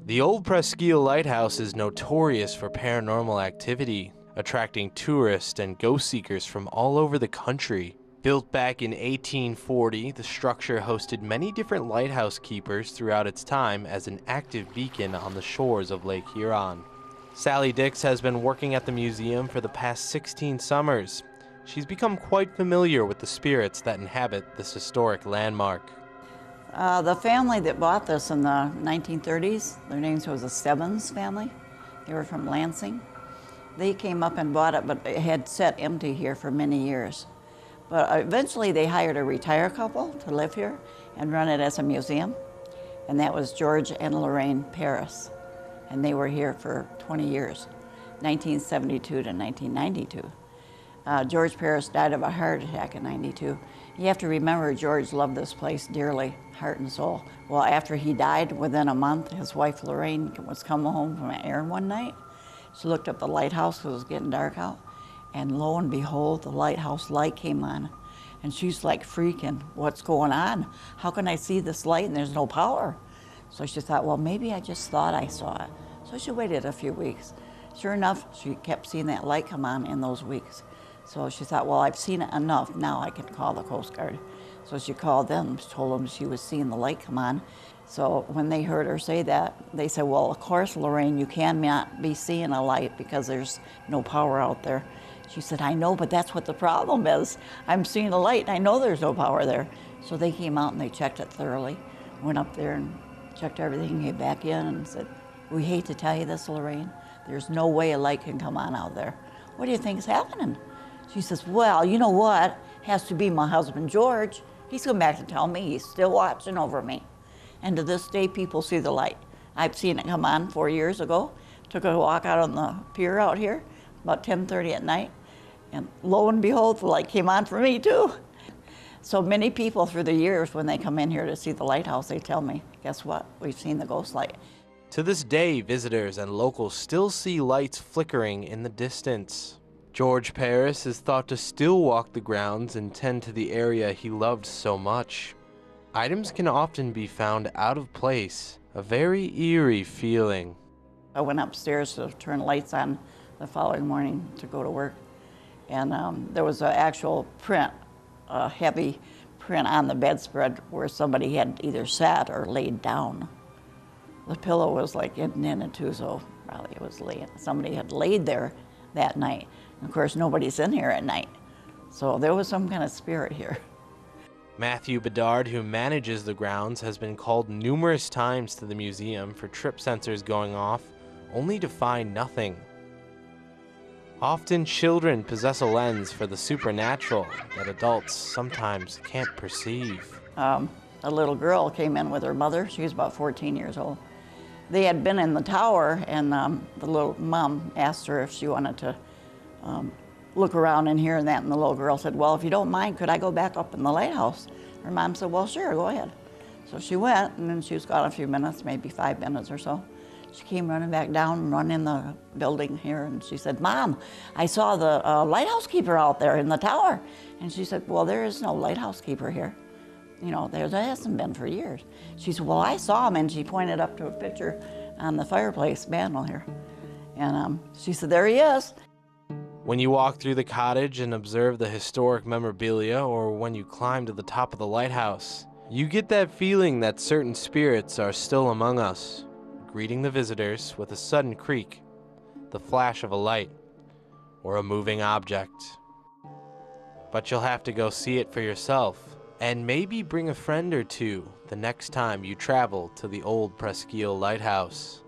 The old Presqu'île Lighthouse is notorious for paranormal activity, attracting tourists and ghost seekers from all over the country. Built back in 1840, the structure hosted many different lighthouse keepers throughout its time as an active beacon on the shores of Lake Huron. Sally Dix has been working at the museum for the past 16 summers. She's become quite familiar with the spirits that inhabit this historic landmark. The family that bought this in the 1930s, their names was the Stebbins family. They were from Lansing. They came up and bought it, but it had sat empty here for many years. But eventually they hired a retired couple to live here and run it as a museum. And that was George and Lorraine Paris. And they were here for 20 years, 1972 to 1992. George Paris died of a heart attack in 92. You have to remember George loved this place dearly, heart and soul. Well, after he died, within a month, his wife Lorraine was coming home from an errand one night. She looked up the lighthouse because it was getting dark out, and lo and behold, the lighthouse light came on. And she's like freaking, what's going on? How can I see this light and there's no power? So she thought, well, maybe I just thought I saw it. So she waited a few weeks. Sure enough, she kept seeing that light come on in those weeks. So she thought, well, I've seen it enough, now I can call the Coast Guard. So she called them, told them she was seeing the light come on. So when they heard her say that, they said, well, of course, Lorraine, you cannot be seeing a light because there's no power out there. She said, I know, but that's what the problem is. I'm seeing a light, and I know there's no power there. So they came out and they checked it thoroughly, went up there and checked everything, came back in and said, we hate to tell you this, Lorraine, there's no way a light can come on out there. What do you think is happening? She says, well, you know what? Has to be my husband, George. He's come back to tell me he's still watching over me. And to this day, people see the light. I've seen it come on 4 years ago. Took a walk out on the pier out here, about 10:30 at night. And lo and behold, the light came on for me too. So many people through the years, when they come in here to see the lighthouse, they tell me, guess what? We've seen the ghost light. To this day, visitors and locals still see lights flickering in the distance. George Paris is thought to still walk the grounds and tend to the area he loved so much. Items can often be found out of place, a very eerie feeling. I went upstairs to turn lights on the following morning to go to work, and there was an actual print, a heavy print on the bedspread where somebody had either sat or laid down. The pillow was like in it too, so probably it was somebody had laid there that night. Of course, nobody's in here at night, so there was some kind of spirit here. Matthew Bedard, who manages the grounds, has been called numerous times to the museum for trip sensors going off, only to find nothing. Often children possess a lens for the supernatural that adults sometimes can't perceive. A little girl came in with her mother. She was about 14 years old. They had been in the tower, and the little mom asked her if she wanted to look around in here and that, and the little girl said, well, if you don't mind, could I go back up in the lighthouse? Her mom said, well, sure, go ahead. So she went, and then she was gone a few minutes, maybe 5 minutes or so. She came running back down, run in the building here, and she said, Mom, I saw the lighthouse keeper out there in the tower. And she said, well, there is no lighthouse keeper here. You know, there hasn't been for years. She said, well, I saw him, and she pointed up to a picture on the fireplace mantel here. And she said, there he is. When you walk through the cottage and observe the historic memorabilia, or when you climb to the top of the lighthouse, you get that feeling that certain spirits are still among us, greeting the visitors with a sudden creak, the flash of a light, or a moving object. But you'll have to go see it for yourself, and maybe bring a friend or two the next time you travel to the old Presqu'île Lighthouse.